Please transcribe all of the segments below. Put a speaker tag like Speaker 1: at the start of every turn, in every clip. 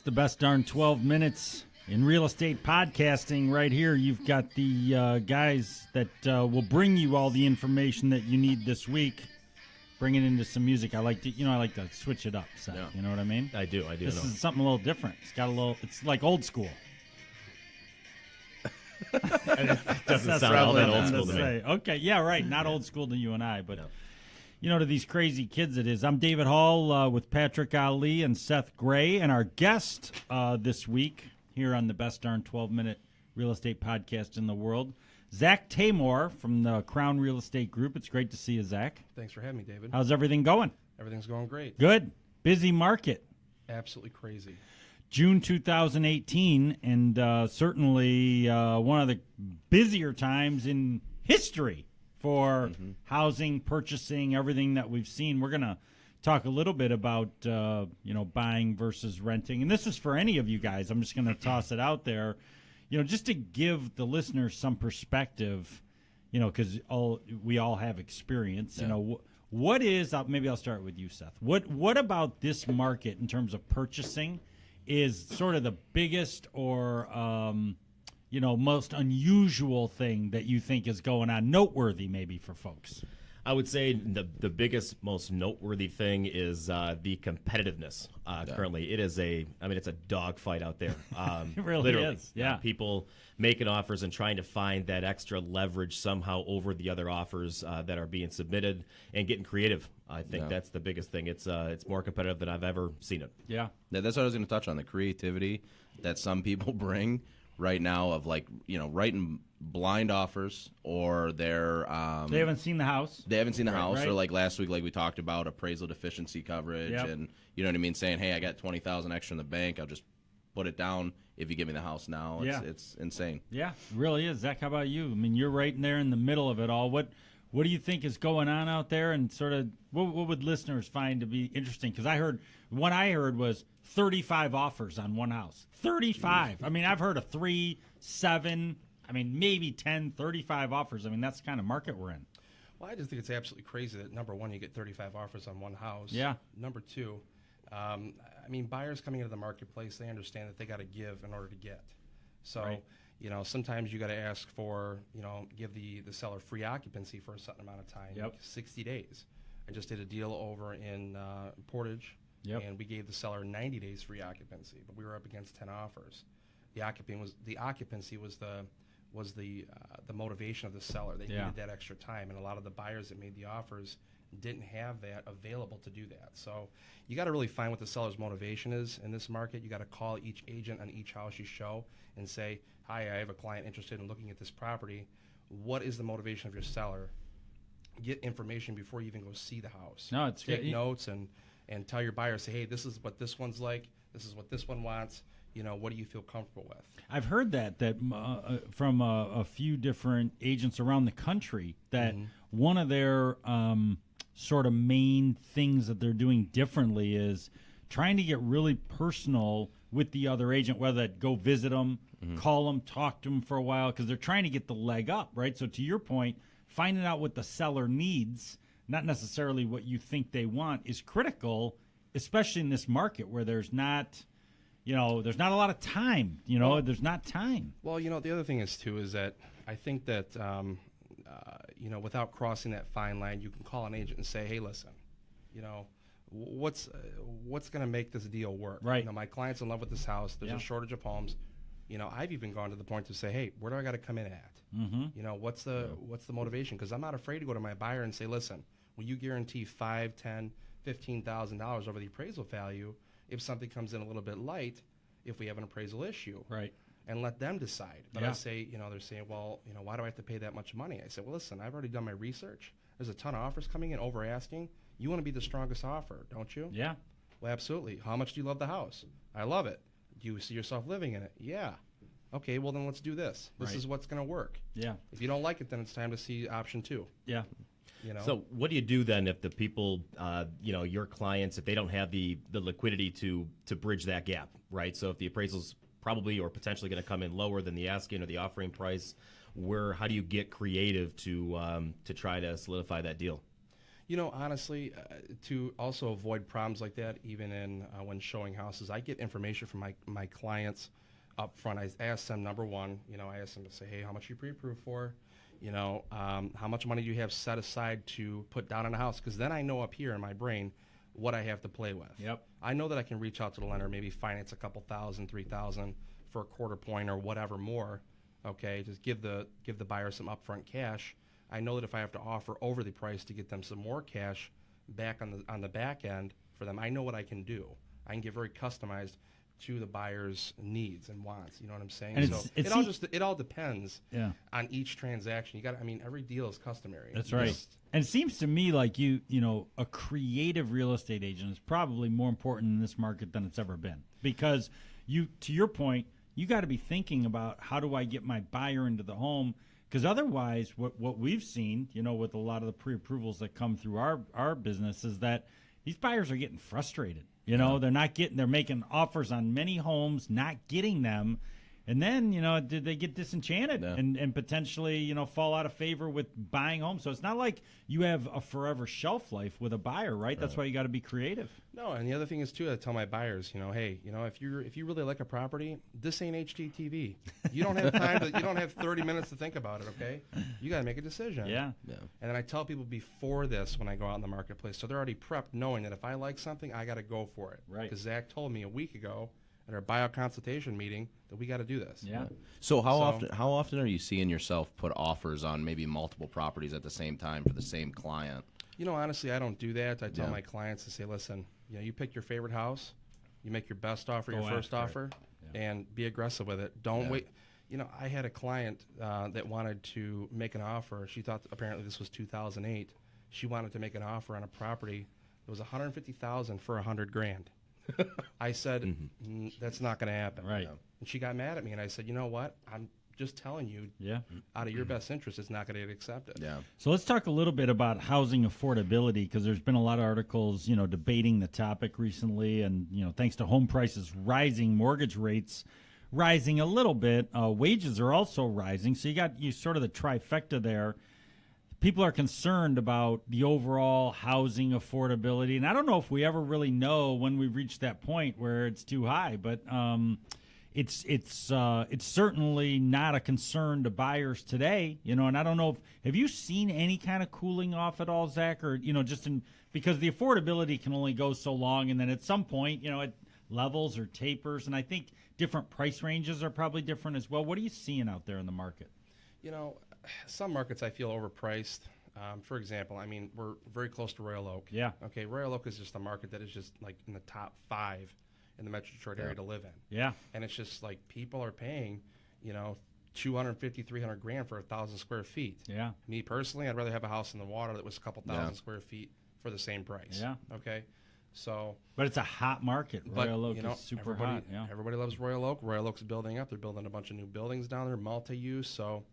Speaker 1: the best darn 12 minutes in real estate podcasting right here. You've got the guys that will bring you all the information that you need this week. Bring it into some music. I like to switch it up, Seth. Yeah. You know what I mean?
Speaker 2: I do.
Speaker 1: This is something a little different. It's like old school.
Speaker 2: It doesn't sound all that old school to me.
Speaker 1: Okay, yeah, right. Not old school to you and I, but to these crazy kids it is. I'm David Hall with Patrick Ali and Seth Gray, and our guest this week here on the best darn 12-minute real estate podcast in the world, Zach Taymore from the Crown Real Estate Group. It's great to see you, Zach.
Speaker 3: Thanks for having me, David.
Speaker 1: How's everything going?
Speaker 3: Everything's going great.
Speaker 1: Good. Busy market.
Speaker 3: Absolutely crazy.
Speaker 1: June 2018, and certainly one of the busier times in history for housing, purchasing, everything that we've seen. We're going to talk a little bit about buying versus renting, and this is for any of you guys. I'm just going to toss it out there, just to give the listeners some perspective, because we all have experience. Yeah. What is? Maybe I'll start with you, Seth. What about this market in terms of purchasing is sort of the biggest or most unusual thing that you think is going on, noteworthy maybe for folks?
Speaker 2: I would say the biggest, most noteworthy thing is the competitiveness. Currently, it's a dogfight out there.
Speaker 1: It really
Speaker 2: literally
Speaker 1: is. Yeah,
Speaker 2: people making offers and trying to find that extra leverage somehow over the other offers that are being submitted and getting creative. I think that's the biggest thing. It's more competitive than I've ever seen it.
Speaker 4: Yeah, that's what I was going to touch on, the creativity that some people bring right now of writing blind offers, or they
Speaker 1: haven't seen the house.
Speaker 4: They haven't seen the house,
Speaker 1: right.
Speaker 4: Or like last week, like we talked about appraisal deficiency coverage, and you know what I mean, saying, hey, I got $20,000 extra in the bank, I'll just put it down if you give me the house now. It's insane.
Speaker 1: Yeah, it really is. Zach, how about you? I mean, you're right in there in the middle of it all. What do you think is going on out there, and sort of what would listeners find to be interesting? Because I heard was 35 offers on one house. 35. I mean, I've heard of 3, 7, maybe 10, 35 offers. I mean, that's the kind of market we're in.
Speaker 3: Well, I just think it's absolutely crazy that, number one, you get 35 offers on one house.
Speaker 1: Yeah.
Speaker 3: Number two, buyers coming into the marketplace, they understand that they got to give in order to get. So,
Speaker 1: right.
Speaker 3: Sometimes you got to ask for, give the seller free occupancy for a certain amount of time,
Speaker 1: Yep.
Speaker 3: 60 days. I just did a deal over in Portage.
Speaker 1: Yep.
Speaker 3: And we gave the seller 90 days free occupancy, but we were up against 10 offers. The occupancy was the motivation of the seller. They needed that extra time, and a lot of the buyers that made the offers didn't have that available to do that. So you got to really find what the seller's motivation is in this market. You got to call each agent on each house you show and say, "Hi, I have a client interested in looking at this property. What is the motivation of your seller?" Get information before you even go see the house.
Speaker 1: No, it's
Speaker 3: take notes and tell your buyer, say, hey, this is what this one's like. This is what this one wants. What do you feel comfortable with?
Speaker 1: I've heard that from a few different agents around the country that one of their sort of main things that they're doing differently is trying to get really personal with the other agent, whether that go visit them, call them, talk to them for a while, because they're trying to get the leg up, right? So to your point, finding out what the seller needs, not necessarily what you think they want, is critical, especially in this market where there's not a lot of time. There's not time.
Speaker 3: Well, the other thing is that I think that, without crossing that fine line, you can call an agent and say, hey, listen, what's going to make this deal work?
Speaker 1: Right.
Speaker 3: My client's in love with this house. There's a shortage of homes. I've even gone to the point to say, hey, where do I got to come in at? What's the motivation? Because I'm not afraid to go to my buyer and say, listen, will you guarantee $5,000, $10,000, $15,000 over the appraisal value if something comes in a little bit light, if we have an appraisal issue?
Speaker 1: Right.
Speaker 3: And let them decide. But I say, they're saying, well, why do I have to pay that much money? I said, well, listen, I've already done my research. There's a ton of offers coming in over asking. You want to be the strongest offer, don't you?
Speaker 1: Yeah.
Speaker 3: Well, absolutely. How much do you love the house? I love it. Do you see yourself living in it? Yeah. Okay, well, then let's do this. This is what's going to work.
Speaker 1: Yeah.
Speaker 3: If you don't like it, then it's time to see option 2.
Speaker 1: Yeah.
Speaker 2: So what do you do then if the people, your clients, if they don't have the liquidity to bridge that gap, right? So if the appraisal's probably or potentially going to come in lower than the asking or the offering price, how do you get creative to try to solidify that deal?
Speaker 3: You know, honestly, to also avoid problems like that, even in when showing houses, I get information from my clients up front. I ask them, number one, you know, I ask them to say, hey, how much are you pre-approved for? You know, how much money do you have set aside to put down on a house? Because then I know up here in my brain what I have to play with.
Speaker 1: Yep.
Speaker 3: I know that I can reach out to the lender, maybe finance a couple thousand, 3,000 for a quarter point or whatever more. Okay, just give the buyer some upfront cash. I know that if I have to offer over the price to get them some more cash back on the back end for them, I know what I can do. I can get very customized to the buyer's needs and wants. You know what I'm saying?
Speaker 1: And
Speaker 3: so it all depends on each transaction. I mean, every deal is customary.
Speaker 1: That's right. And it seems to me like you know, a creative real estate agent is probably more important in this market than it's ever been, because to your point, you got to be thinking about, how do I get my buyer into the home? Because otherwise, what we've seen, you know, with a lot of the pre-approvals that come through our business, is that these buyers are getting frustrated. You know, they're making offers on many homes, not getting them. And then, you know, did they get disenchanted and potentially, you know, fall out of favor with buying homes? So it's not like you have a forever shelf life with a buyer, right? That's why you got to be creative. No,
Speaker 3: and the other thing is too, I tell my buyers, you know, hey, you know, if you really like a property, this ain't HGTV. You don't have time you don't have 30 minutes to think about it. Okay, you got to make a decision.
Speaker 1: Yeah.
Speaker 3: And then I tell people before this when I go out in the marketplace, so they're already prepped, knowing that if I like something, I got to go for it.
Speaker 1: Right.
Speaker 3: Because Zach told me a week ago at our buyout consultation meeting that we got to do this.
Speaker 1: Yeah.
Speaker 4: So how often are you seeing yourself put offers on maybe multiple properties at the same time for the same client?
Speaker 3: You know, honestly, I don't do that. I tell my clients to say, listen, you know, you pick your favorite house, you make your best offer, your first offer, and be aggressive with it. Don't wait. You know, I had a client that wanted to make an offer. She thought apparently this was 2008. She wanted to make an offer on a property that was $150,000 for $100,000. I said, that's not going to happen.
Speaker 1: Right.
Speaker 3: And she got mad at me, and I said, you know what? I'm just telling you, out of your best interest, it's not going to get accepted.
Speaker 4: Yeah.
Speaker 1: So let's talk a little bit about housing affordability, because there's been a lot of articles, you know, debating the topic recently, and, you know, thanks to home prices rising, mortgage rates rising a little bit, wages are also rising. So you sort of the trifecta there. People are concerned about the overall housing affordability, and I don't know if we ever really know when we've reached that point where it's too high. But it's certainly not a concern to buyers today, you know. And I don't know have you seen any kind of cooling off at all, Zach, or you know, because the affordability can only go so long, and then at some point, you know, it levels or tapers, and I think different price ranges are probably different as well. What are you seeing out there in the market?
Speaker 3: You know, some markets I feel overpriced. For example, I mean, we're very close to Royal Oak.
Speaker 1: Yeah.
Speaker 3: Okay, Royal Oak is just a market that is just like in the top 5 in the Metro Detroit area to live in.
Speaker 1: Yeah.
Speaker 3: And it's just like people are paying, you know, $250,000, $300,000 for 1,000 square feet.
Speaker 1: Yeah.
Speaker 3: Me personally, I'd rather have a house in the water that was a couple thousand square feet for the same price.
Speaker 1: Yeah.
Speaker 3: Okay. So.
Speaker 1: But it's a hot market. Royal Oak is super hot. Yeah.
Speaker 3: Everybody loves Royal Oak. Royal Oak's building up. They're building a bunch of new buildings down there, multi-use. So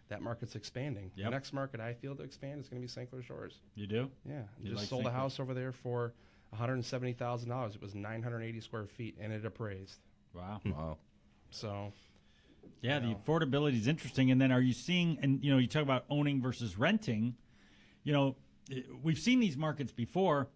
Speaker 3: that market's expanding.
Speaker 1: Yep.
Speaker 3: The next market I feel to expand is going to be St. Clair Shores.
Speaker 1: You do?
Speaker 3: Yeah.
Speaker 1: You
Speaker 3: just
Speaker 1: like
Speaker 3: sold
Speaker 1: St.
Speaker 3: a house over there for $170,000. It was 980 square feet, and it appraised.
Speaker 1: Wow.
Speaker 4: Wow.
Speaker 3: So.
Speaker 1: Yeah, the affordability is interesting. And then are you seeing, and you know, you talk about owning versus renting, you know, we've seen these markets before.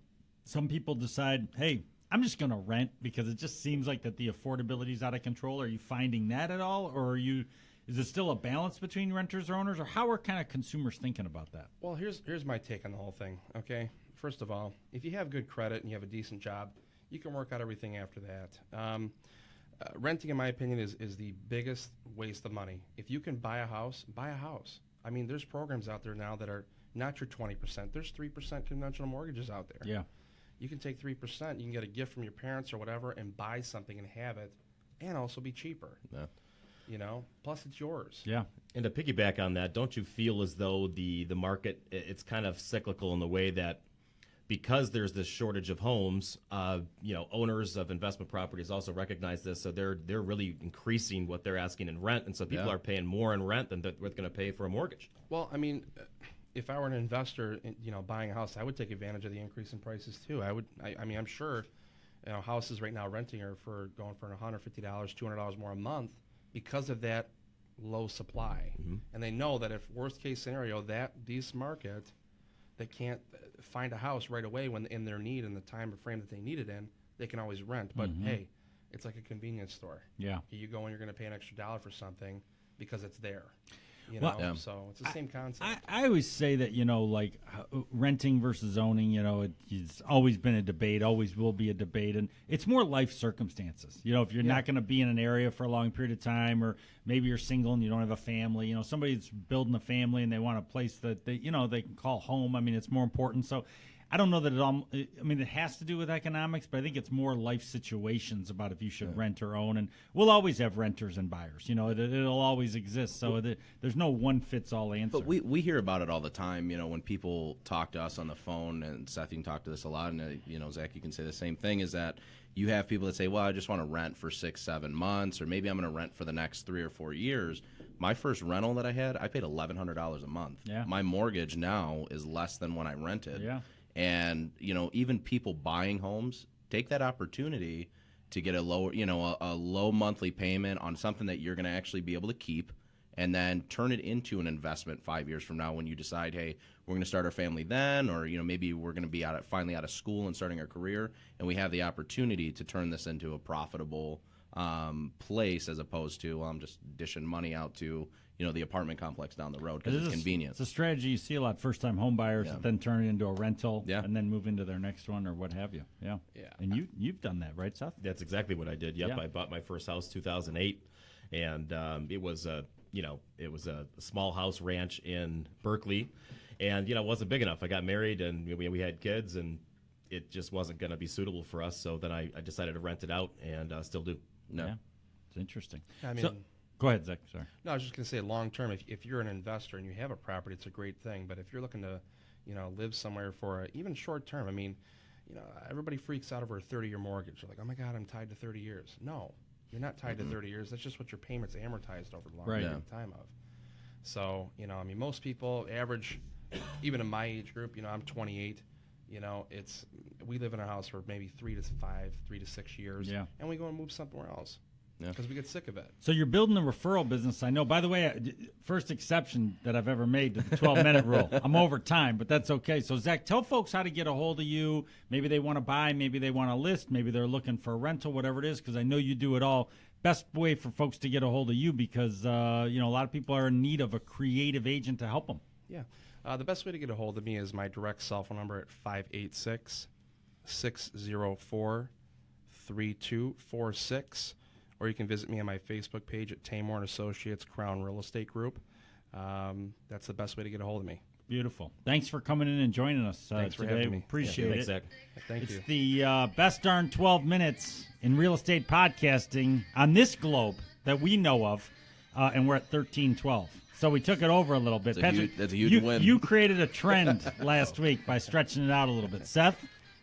Speaker 1: Some people decide, hey, I'm just going to rent because it just seems like that the affordability is out of control. Are you finding that at all? Or is it still a balance between renters or owners? Or how are kind of consumers thinking about that?
Speaker 3: Well, here's my take on the whole thing, okay? First of all, if you have good credit and you have a decent job, you can work out everything after that. Renting, in my opinion, is the biggest waste of money. If you can buy a house, buy a house. I mean, there's programs out there now that are not your 20%. There's 3% conventional mortgages out there.
Speaker 1: Yeah.
Speaker 3: You can take 3%. You can get a gift from your parents or whatever and buy something and have it, and also be cheaper.
Speaker 4: Yeah.
Speaker 3: You know, plus it's yours.
Speaker 1: Yeah.
Speaker 2: And to piggyback on that, don't you feel as though the market, it's kind of cyclical in the way that because there's this shortage of homes, you know, owners of investment properties also recognize this, so they're really increasing what they're asking in rent, and so people are paying more in rent than they're going to pay for a mortgage.
Speaker 3: Well, I mean, if I were an investor, you know, buying a house, I would take advantage of the increase in prices too. I mean, I'm sure, you know, houses right now renting are going for $150, $200 more a month because of that low supply, and they know that if worst case scenario that this market that can't find a house right away when in their need and the time frame that they need it in, they can always rent. But hey, it's like a convenience store.
Speaker 1: Yeah.
Speaker 3: You go and you're going to pay an extra $1 for something because it's there. You know, so it's the same concept.
Speaker 1: I always say that, like renting versus owning, it's always been a debate, always will be a debate. And it's more life circumstances. If you're not going to be in an area for a long period of time, or maybe you're single and you don't have a family, somebody's building a family and they want a place that they can call home. I mean, it's more important. So I don't know that it has to do with economics, but I think it's more life situations about if you should rent or own. And we'll always have renters and buyers. It'll always exist. So there's no one-fits-all answer.
Speaker 4: But we hear about it all the time, when people talk to us on the phone, and Seth, you can talk to this a lot, and, Zach, you can say the same thing, is that you have people that say, well, I just want to rent for 6-7 months, or maybe I'm going to rent for the next 3 or 4 years. My first rental that I had, I paid $1,100 a month.
Speaker 1: Yeah.
Speaker 4: My mortgage now is less than when I rented.
Speaker 1: Yeah.
Speaker 4: And, even people buying homes, take that opportunity to get a lower, a low monthly payment on something that you're going to actually be able to keep, and then turn it into an investment 5 years from now when you decide, hey, we're going to start our family then, or, maybe we're going to be finally out of school and starting our career, and we have the opportunity to turn this into a profitable place, as opposed to I'm just dishing money out to the apartment complex down the road because it's convenient.
Speaker 1: It's a strategy you see a lot. First-time home buyers that then turn it into a rental and then move into their next one or what have you. Yeah. And you've done that, right, Seth?
Speaker 2: That's exactly what I did. Yep. Yeah. I bought my first house 2008, and it was a small house ranch in Berkeley, and it wasn't big enough. I got married and we had kids, and it just wasn't going to be suitable for us. So then I decided to rent it out, and still do.
Speaker 1: No. Yeah. It's interesting.
Speaker 3: I mean.
Speaker 1: Go ahead, Zach. Sorry.
Speaker 3: No, I was just going to say, long term, if you're an investor and you have a property, it's a great thing. But if you're looking to, live somewhere for even short term, I mean, everybody freaks out over a 30-year mortgage. They're like, oh my God, I'm tied to 30 years. No, you're not tied to 30 years. That's just what your payments amortized over the long period of time of. So, most people average, even in my age group, I'm 28. We live in a house for maybe 3 to 6 years, and we go and move somewhere else. Because we get sick of it.
Speaker 1: So you're building a referral business. I know, by the way, first exception that I've ever made to the 12-minute rule. I'm over time, but that's okay. So, Zach, tell folks how to get a hold of you. Maybe they want to buy, maybe they want to list, maybe they're looking for a rental, whatever it is, because I know you do it all. Best way for folks to get a hold of you because, a lot of people are in need of a creative agent to help them.
Speaker 3: Yeah. The best way to get a hold of me is my direct cell phone number at 586-604-3246. Or you can visit me on my Facebook page at Taymore & Associates Crown Real Estate Group. That's the best way to get a hold of me.
Speaker 1: Beautiful. Thanks for coming in and joining us
Speaker 3: Thanks
Speaker 1: today.
Speaker 3: For having me.
Speaker 1: Appreciate
Speaker 2: Thanks,
Speaker 1: it.
Speaker 2: Zach.
Speaker 3: Thank you.
Speaker 1: It's the best darn 12 minutes in real estate podcasting on this globe that we know of, and we're at 13:12. So we took it over a little bit. Patrick,
Speaker 4: that's a huge win.
Speaker 1: You created a trend last week by stretching it out a little bit. Seth,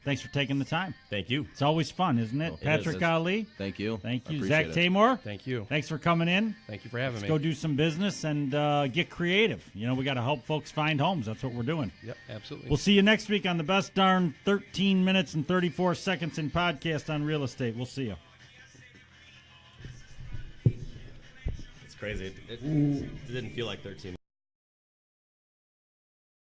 Speaker 1: thanks for taking the time.
Speaker 2: Thank you.
Speaker 1: It's always fun, isn't it? Patrick Ali.
Speaker 4: Thank you.
Speaker 1: Thank you.
Speaker 4: Appreciate
Speaker 1: Zach
Speaker 4: it.
Speaker 1: Taymore.
Speaker 3: Thank you.
Speaker 1: Thanks for coming in.
Speaker 3: Thank you for having me.
Speaker 1: Let's go do some business and get creative. We got to help folks find homes. That's what we're doing.
Speaker 3: Yep, absolutely.
Speaker 1: We'll see you next week on the best darn 13 minutes and 34 seconds in podcast on real estate. We'll see you.
Speaker 2: It's crazy. It didn't feel like 13